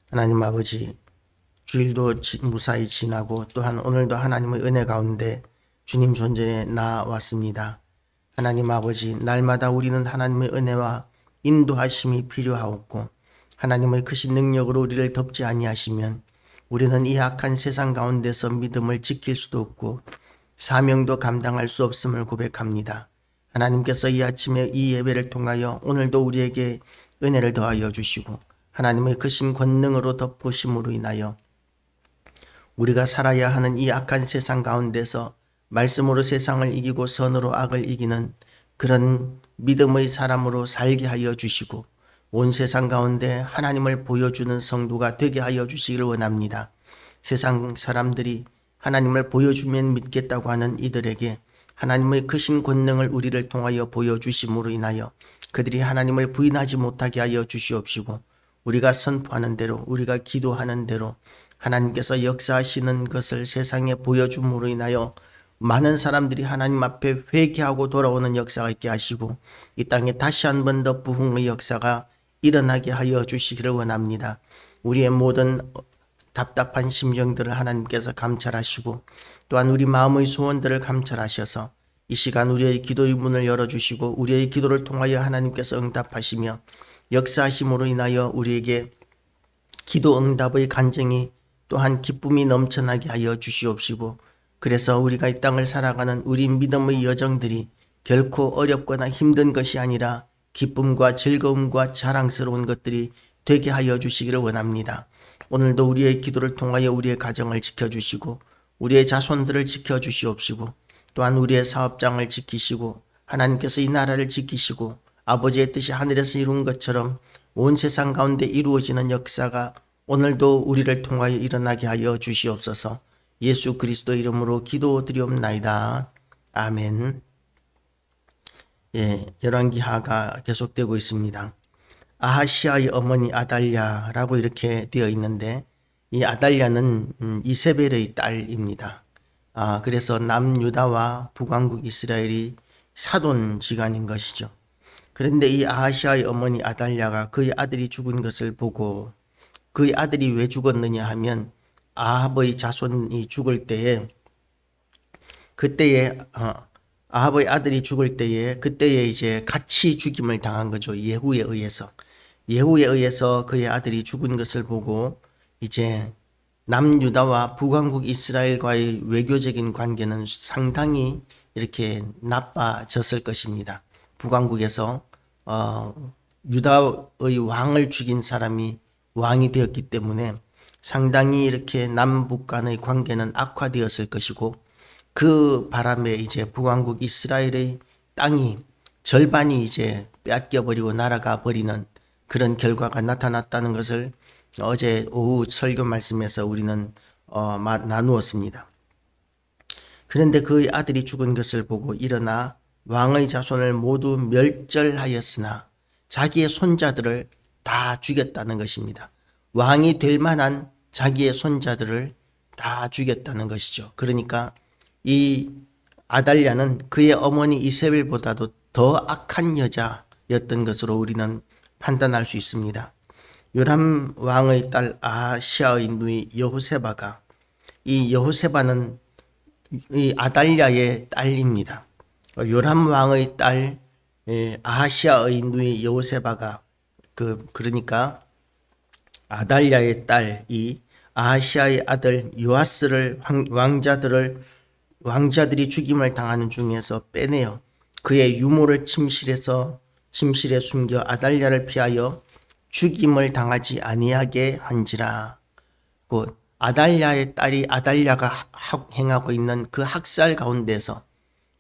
하나님 아버지, 주일도 무사히 지나고 또한 오늘도 하나님의 은혜 가운데 주님 존전에 나왔습니다. 하나님 아버지, 날마다 우리는 하나님의 은혜와 인도하심이 필요하옵고 하나님의 크신 능력으로 우리를 덮지 아니하시면 우리는 이 악한 세상 가운데서 믿음을 지킬 수도 없고 사명도 감당할 수 없음을 고백합니다. 하나님께서 이 아침에 이 예배를 통하여 오늘도 우리에게 은혜를 더하여 주시고 하나님의 크신 권능으로 덮으심으로 인하여 우리가 살아야 하는 이 악한 세상 가운데서 말씀으로 세상을 이기고 선으로 악을 이기는 그런 믿음의 사람으로 살게 하여 주시고 온 세상 가운데 하나님을 보여주는 성도가 되게 하여 주시기를 원합니다. 세상 사람들이 하나님을 보여주면 믿겠다고 하는 이들에게 하나님의 크신 권능을 우리를 통하여 보여주심으로 인하여 그들이 하나님을 부인하지 못하게 하여 주시옵시고 우리가 선포하는 대로 우리가 기도하는 대로 하나님께서 역사하시는 것을 세상에 보여줌으로 인하여 많은 사람들이 하나님 앞에 회개하고 돌아오는 역사가 있게 하시고 이 땅에 다시 한 번 더 부흥의 역사가 일어나게 하여 주시기를 원합니다. 우리의 모든 답답한 심정들을 하나님께서 감찰하시고 또한 우리 마음의 소원들을 감찰하셔서 이 시간 우리의 기도의 문을 열어주시고 우리의 기도를 통하여 하나님께서 응답하시며 역사하심으로 인하여 우리에게 기도 응답의 간증이 또한 기쁨이 넘쳐나게 하여 주시옵시고 그래서 우리가 이 땅을 살아가는 우리 믿음의 여정들이 결코 어렵거나 힘든 것이 아니라 기쁨과 즐거움과 자랑스러운 것들이 되게 하여 주시기를 원합니다. 오늘도 우리의 기도를 통하여 우리의 가정을 지켜주시고 우리의 자손들을 지켜주시옵시고 또한 우리의 사업장을 지키시고 하나님께서 이 나라를 지키시고 아버지의 뜻이 하늘에서 이룬 것처럼 온 세상 가운데 이루어지는 역사가 오늘도 우리를 통하여 일어나게 하여 주시옵소서. 예수 그리스도 이름으로 기도드리옵나이다. 아멘. 열왕기하가 계속되고 있습니다. 아하시아의 어머니 아달랴라고 이렇게 되어 있는데 이 아달랴는 이세벨의 딸입니다. 그래서 남유다와 북왕국 이스라엘이 사돈지간인 것이죠. 그런데 이 아하시아의 어머니 아달랴가 그의 아들이 죽은 것을 보고 그의 아들이 왜 죽었느냐 하면 아합의 자손이 죽을 때에 아합의 아들이 죽을 때에 그때에 이제 같이 죽임을 당한 거죠. 예후에 의해서 그의 아들이 죽은 것을 보고 이제 남유다와 북왕국 이스라엘과의 외교적인 관계는 상당히 이렇게 나빠졌을 것입니다. 북왕국에서 유다의 왕을 죽인 사람이 왕이 되었기 때문에 상당히 이렇게 남북 간의 관계는 악화되었을 것이고 그 바람에 이제 북왕국 이스라엘의 땅이 절반이 이제 빼앗겨버리고 날아가 버리는 그런 결과가 나타났다는 것을 어제 오후 설교 말씀에서 우리는 나누었습니다. 그런데 그의 아들이 죽은 것을 보고 일어나 왕의 자손을 모두 멸절하였으나 자기의 손자들을 다 죽였다는 것입니다. 왕이 될 만한 자기의 손자들을 다 죽였다는 것이죠. 그러니까 이 아달랴는 그의 어머니 이세벨보다도 더 악한 여자였던 것으로 우리는 판단할 수 있습니다. 요람 왕의 딸 아하시아의 누이 여호세바가 이 여호세바는 이 아달랴의 딸입니다. 요람 왕의 딸 아하시아의 누이 여호세바가 그러니까 아달랴의 딸이 아하시아의 아들 요아스를 왕자들이 죽임을 당하는 중에서 빼내어 그의 유모를 침실에 숨겨 아달랴를 피하여 죽임을 당하지 아니하게 한지라. 곧 아달랴의 딸이 아달랴가 행하고 있는 그 학살 가운데서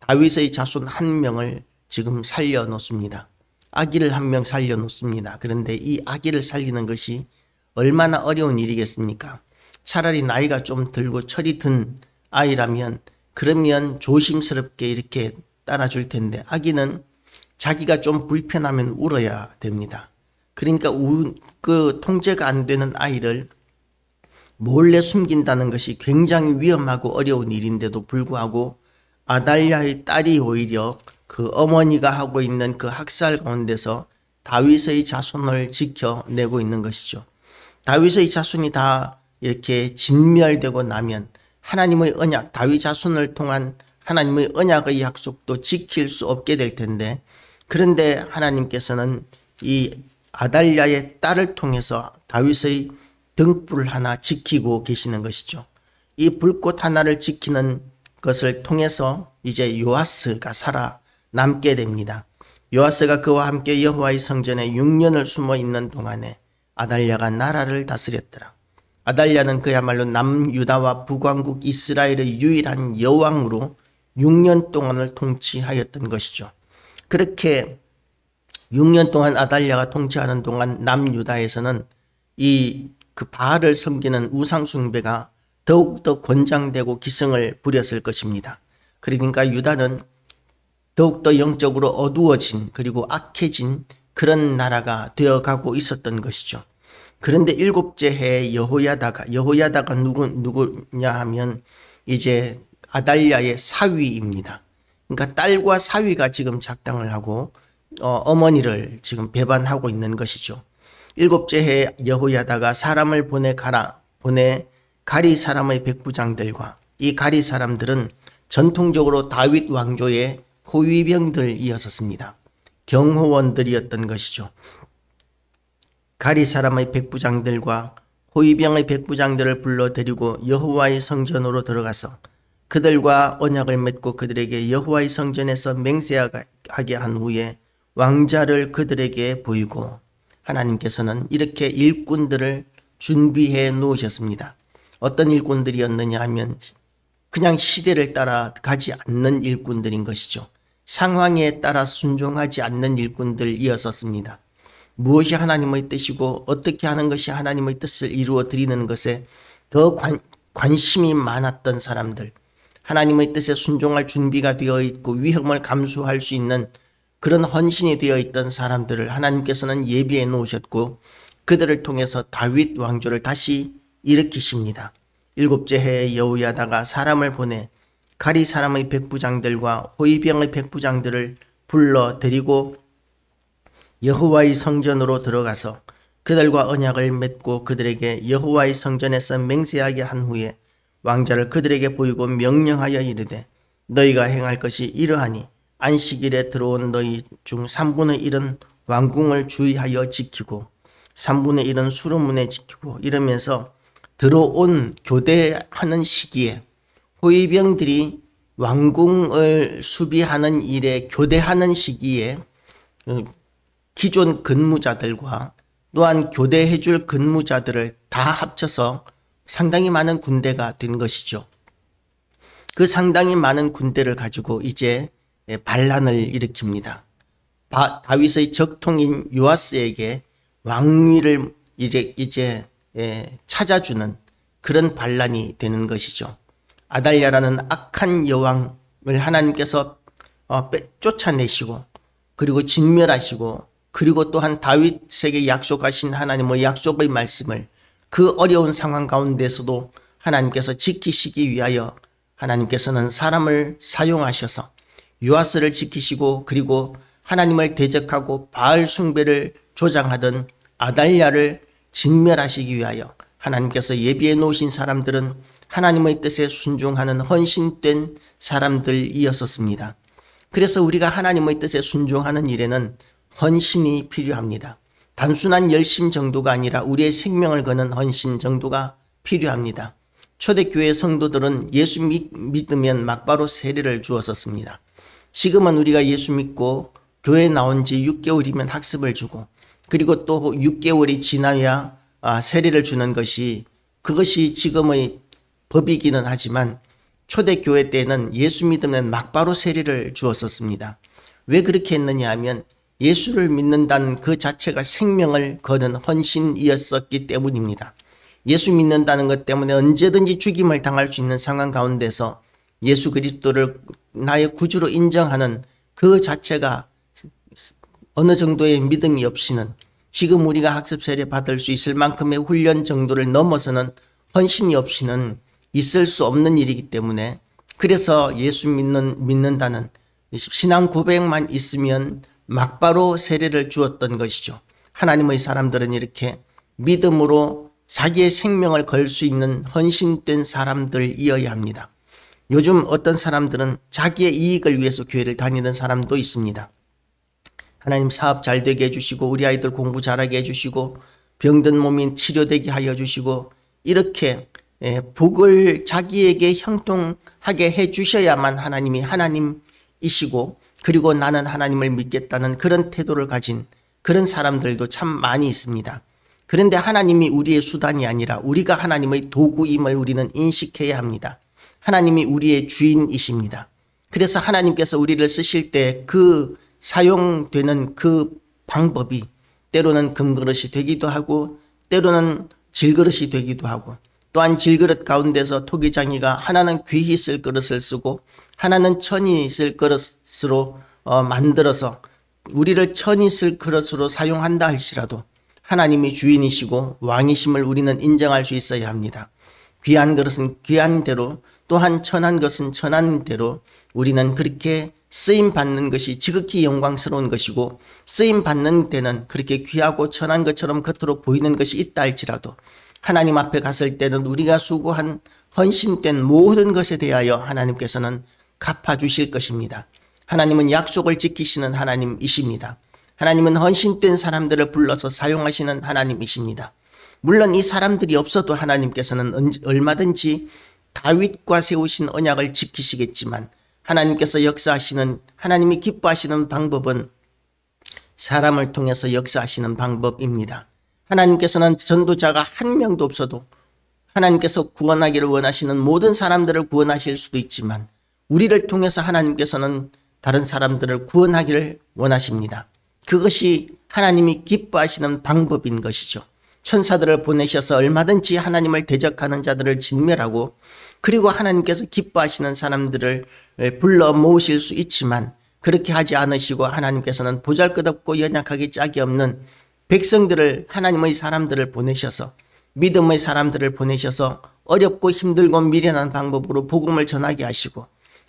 다윗의 자손 한 명을 지금 살려놓습니다. 아기를 한 명 살려놓습니다. 그런데 이 아기를 살리는 것이 얼마나 어려운 일이겠습니까? 차라리 나이가 좀 들고 철이 든 아이라면 그러면 조심스럽게 이렇게 따라줄 텐데 아기는 자기가 좀 불편하면 울어야 됩니다. 그러니까 그 통제가 안 되는 아이를 몰래 숨긴다는 것이 굉장히 위험하고 어려운 일인데도 불구하고 아달랴의 딸이 오히려 그 어머니가 하고 있는 그 학살 가운데서 다윗의 자손을 지켜내고 있는 것이죠. 다윗의 자손이 다 이렇게 진멸되고 나면 하나님의 언약, 다윗 자손을 통한 하나님의 언약의 약속도 지킬 수 없게 될 텐데, 그런데 하나님께서는 이 아달랴의 딸을 통해서 다윗의 등불 하나 지키고 계시는 것이죠. 이 불꽃 하나를 지키는 것을 통해서 이제 요아스가 살아남게 됩니다. 요아스가 그와 함께 여호와의 성전에 6년을 숨어 있는 동안에 아달랴가 나라를 다스렸더라. 아달랴는 그야말로 남유다와 북왕국 이스라엘의 유일한 여왕으로 6년 동안을 통치하였던 것이죠. 그렇게 6년 동안 아달랴가 통치하는 동안 남유다에서는 그 바알을 섬기는 우상 숭배가 더욱더 권장되고 기승을 부렸을 것입니다. 그러니까 유다는 더욱더 영적으로 어두워진 그리고 악해진 그런 나라가 되어가고 있었던 것이죠. 그런데 7째 해에 여호야다가 누구냐 하면 이제 아달랴의 사위입니다. 그러니까 딸과 사위가 지금 작당을 하고 어머니를 지금 배반하고 있는 것이죠. 7째 해에 여호야다가 사람을 보내 가리 사람의 백부장들과 이 가리 사람들은 전통적으로 다윗 왕조의 호위병들이었습니다. 경호원들이었던 것이죠. 가리 사람의 백부장들과 호위병의 백부장들을 불러들이고 여호와의 성전으로 들어가서 그들과 언약을 맺고 그들에게 여호와의 성전에서 맹세하게 한 후에 왕자를 그들에게 보이고, 하나님께서는 이렇게 일꾼들을 준비해 놓으셨습니다. 어떤 일꾼들이었느냐 하면 그냥 시대를 따라가지 않는 일꾼들인 것이죠. 상황에 따라 순종하지 않는 일꾼들이었습니다. 무엇이 하나님의 뜻이고 어떻게 하는 것이 하나님의 뜻을 이루어 드리는 것에 더 관심이 많았던 사람들, 하나님의 뜻에 순종할 준비가 되어 있고 위험을 감수할 수 있는 그런 헌신이 되어 있던 사람들을 하나님께서는 예비해 놓으셨고, 그들을 통해서 다윗 왕조를 다시 일으키십니다. 7째 해에 여호야다가 사람을 보내 가리 사람의 백부장들과 호위병의 백부장들을 불러들이고 여호와의 성전으로 들어가서 그들과 언약을 맺고 그들에게 여호와의 성전에서 맹세하게 한 후에 왕자를 그들에게 보이고 명령하여 이르되, 너희가 행할 것이 이러하니 안식일에 들어온 너희 중 3분의 1은 왕궁을 주의하여 지키고 3분의 1은 수로문에 지키고, 이러면서 들어온 교대하는 시기에 호위병들이 왕궁을 수비하는 일에 교대하는 시기에 기존 근무자들과 또한 교대해줄 근무자들을 다 합쳐서 상당히 많은 군대가 된 것이죠. 그 상당히 많은 군대를 가지고 이제 반란을 일으킵니다. 다윗의 적통인 요아스에게 왕위를 이제 찾아주는 그런 반란이 되는 것이죠. 아달랴라는 악한 여왕을 하나님께서 쫓아내시고 그리고 진멸하시고, 그리고 또한 다윗에게 약속하신 하나님의 약속의 말씀을 그 어려운 상황 가운데서도 하나님께서 지키시기 위하여 하나님께서는 사람을 사용하셔서 요아스를 지키시고, 그리고 하나님을 대적하고 바알 숭배를 조장하던 아달랴를 진멸하시기 위하여 하나님께서 예비해 놓으신 사람들은 하나님의 뜻에 순종하는 헌신된 사람들이었습니다. 그래서 우리가 하나님의 뜻에 순종하는 일에는 헌신이 필요합니다. 단순한 열심 정도가 아니라 우리의 생명을 거는 헌신 정도가 필요합니다. 초대교회 성도들은 예수 믿으면 막바로 세례를 주었었습니다. 지금은 우리가 예수 믿고 교회 나온 지 6개월이면 학습을 주고, 그리고 또 6개월이 지나야 세례를 주는 그것이 지금의 법이기는 하지만, 초대교회 때는 예수 믿으면 막바로 세례를 주었었습니다. 왜 그렇게 했느냐 하면 예수를 믿는다는 그 자체가 생명을 거는 헌신이었었기 때문입니다. 예수 믿는다는 것 때문에 언제든지 죽임을 당할 수 있는 상황 가운데서 예수 그리스도를 나의 구주로 인정하는 그 자체가 어느 정도의 믿음이 없이는, 지금 우리가 학습 세례 받을 수 있을 만큼의 훈련 정도를 넘어서는 헌신이 없이는 있을 수 없는 일이기 때문에, 그래서 예수 믿는다는 신앙 고백만 있으면 막바로 세례를 주었던 것이죠. 하나님의 사람들은 이렇게 믿음으로 자기의 생명을 걸 수 있는 헌신된 사람들이어야 합니다. 요즘 어떤 사람들은 자기의 이익을 위해서 교회를 다니는 사람도 있습니다. 하나님 사업 잘 되게 해주시고 우리 아이들 공부 잘하게 해주시고 병든 몸이 치료되게 하여 주시고 이렇게 복을 자기에게 형통하게 해주셔야만 하나님이 하나님이시고 그리고 나는 하나님을 믿겠다는 그런 태도를 가진 그런 사람들도 참 많이 있습니다. 그런데 하나님이 우리의 수단이 아니라 우리가 하나님의 도구임을 우리는 인식해야 합니다. 하나님이 우리의 주인이십니다. 그래서 하나님께서 우리를 쓰실 때 그 사용되는 그 방법이 때로는 금그릇이 되기도 하고 때로는 질그릇이 되기도 하고 또한 질그릇 가운데서 토기장이가 하나는 귀히 쓸 그릇을 쓰고 하나는 천이 쓸 그릇으로 만들어서 우리를 천이 쓸 그릇으로 사용한다 할지라도 하나님이 주인이시고 왕이심을 우리는 인정할 수 있어야 합니다. 귀한 그릇은 귀한 대로 또한 천한 것은 천한 대로 우리는 그렇게 쓰임 받는 것이 지극히 영광스러운 것이고 쓰임 받는 데는 그렇게 귀하고 천한 것처럼 겉으로 보이는 것이 있다 할지라도 하나님 앞에 갔을 때는 우리가 수고한 헌신된 모든 것에 대하여 하나님께서는 갚아주실 것입니다. 하나님은 약속을 지키시는 하나님이십니다. 하나님은 헌신된 사람들을 불러서 사용하시는 하나님이십니다. 물론 이 사람들이 없어도 하나님께서는 얼마든지 다윗과 세우신 언약을 지키시겠지만 하나님께서 역사하시는 하나님이 기뻐하시는 방법은 사람을 통해서 역사하시는 방법입니다. 하나님께서는 전도자가 한 명도 없어도 하나님께서 구원하기를 원하시는 모든 사람들을 구원하실 수도 있지만 우리를 통해서 하나님께서는 다른 사람들을 구원하기를 원하십니다. 그것이 하나님이 기뻐하시는 방법인 것이죠. 천사들을 보내셔서 얼마든지 하나님을 대적하는 자들을 진멸하고 그리고 하나님께서 기뻐하시는 사람들을 불러 모으실 수 있지만 그렇게 하지 않으시고 하나님께서는 보잘것없고 연약하기 짝이 없는 백성들을 하나님의 사람들을 보내셔서 믿음의 사람들을 보내셔서 어렵고 힘들고 미련한 방법으로 복음을 전하게 하시고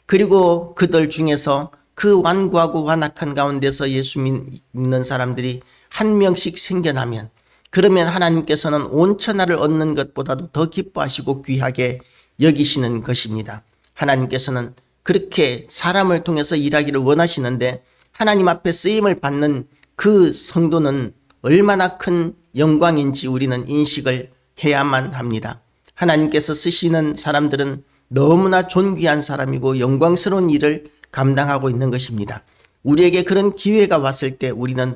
그리고 그들 중에서 그 완고하고 완악한 가운데서 예수 믿는 사람들이 한 명씩 생겨나면 그러면 하나님께서는 온 천하를 얻는 것보다도 더 기뻐하시고 귀하게 여기시는 것입니다. 하나님께서는 그렇게 사람을 통해서 일하기를 원하시는데 하나님 앞에 쓰임을 받는 그 성도는 얼마나 큰 영광인지 우리는 인식을 해야만 합니다. 하나님께서 쓰시는 사람들은 너무나 존귀한 사람이고 영광스러운 일을 감당하고 있는 것입니다. 우리에게 그런 기회가 왔을 때 우리는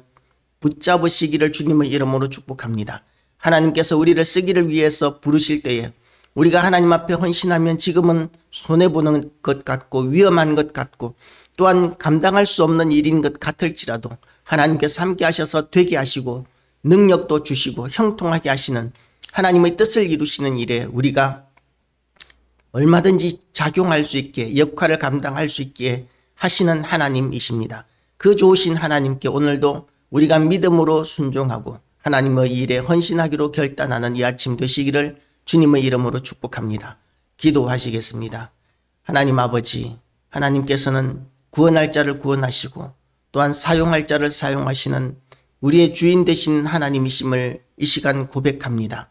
붙잡으시기를 주님의 이름으로 축복합니다. 하나님께서 우리를 쓰기를 위해서 부르실 때에 우리가 하나님 앞에 헌신하면 지금은 손해보는 것 같고 위험한 것 같고 또한 감당할 수 없는 일인 것 같을지라도 하나님께서 함께 하셔서 되게 하시고 능력도 주시고 형통하게 하시는 하나님의 뜻을 이루시는 일에 우리가 얼마든지 작용할 수 있게 역할을 감당할 수 있게 하시는 하나님이십니다. 그 좋으신 하나님께 오늘도 우리가 믿음으로 순종하고 하나님의 일에 헌신하기로 결단하는 이 아침 되시기를 주님의 이름으로 축복합니다. 기도하시겠습니다. 하나님 아버지, 하나님께서는 구원할 자를 구원하시고 또한 사용할 자를 사용하시는 우리의 주인 되신 하나님이심을 이 시간 고백합니다.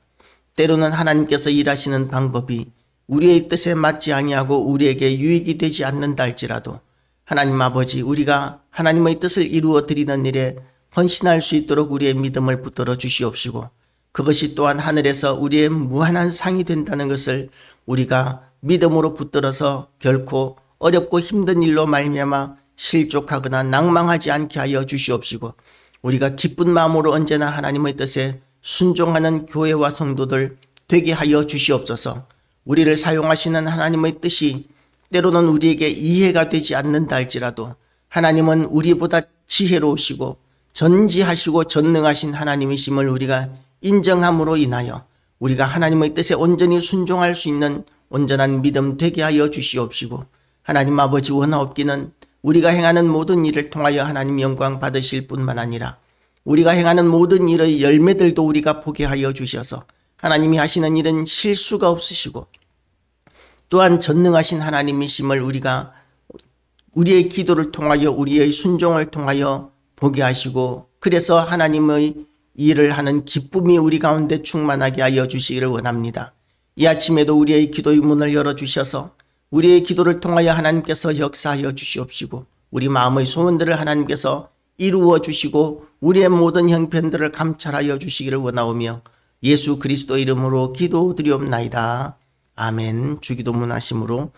때로는 하나님께서 일하시는 방법이 우리의 뜻에 맞지 아니하고 우리에게 유익이 되지 않는다 할지라도 하나님 아버지, 우리가 하나님의 뜻을 이루어 드리는 일에 헌신할 수 있도록 우리의 믿음을 붙들어 주시옵시고 그것이 또한 하늘에서 우리의 무한한 상이 된다는 것을 우리가 믿음으로 붙들어서 결코 어렵고 힘든 일로 말미암아 실족하거나 낭망하지 않게 하여 주시옵시고 우리가 기쁜 마음으로 언제나 하나님의 뜻에 순종하는 교회와 성도들 되게 하여 주시옵소서. 우리를 사용하시는 하나님의 뜻이 때로는 우리에게 이해가 되지 않는다 할지라도 하나님은 우리보다 지혜로우시고 전지하시고 전능하신 하나님이심을 우리가 인정함으로 인하여 우리가 하나님의 뜻에 온전히 순종할 수 있는 온전한 믿음 되게 하여 주시옵시고 하나님 아버지 원하옵기는 우리가 행하는 모든 일을 통하여 하나님 영광 받으실 뿐만 아니라 우리가 행하는 모든 일의 열매들도 우리가 보게 하여 주셔서 하나님이 하시는 일은 실수가 없으시고 또한 전능하신 하나님이심을 우리가 우리의 기도를 통하여 우리의 순종을 통하여 보게 하시고 그래서 하나님의 일을 하는 기쁨이 우리 가운데 충만하게 하여 주시기를 원합니다. 이 아침에도 우리의 기도의 문을 열어주셔서 우리의 기도를 통하여 하나님께서 역사하여 주시옵시고 우리 마음의 소원들을 하나님께서 이루어 주시고 우리의 모든 형편들을 감찰하여 주시기를 원하오며 예수 그리스도 이름으로 기도드리옵나이다. 아멘. 주기도문 하심으로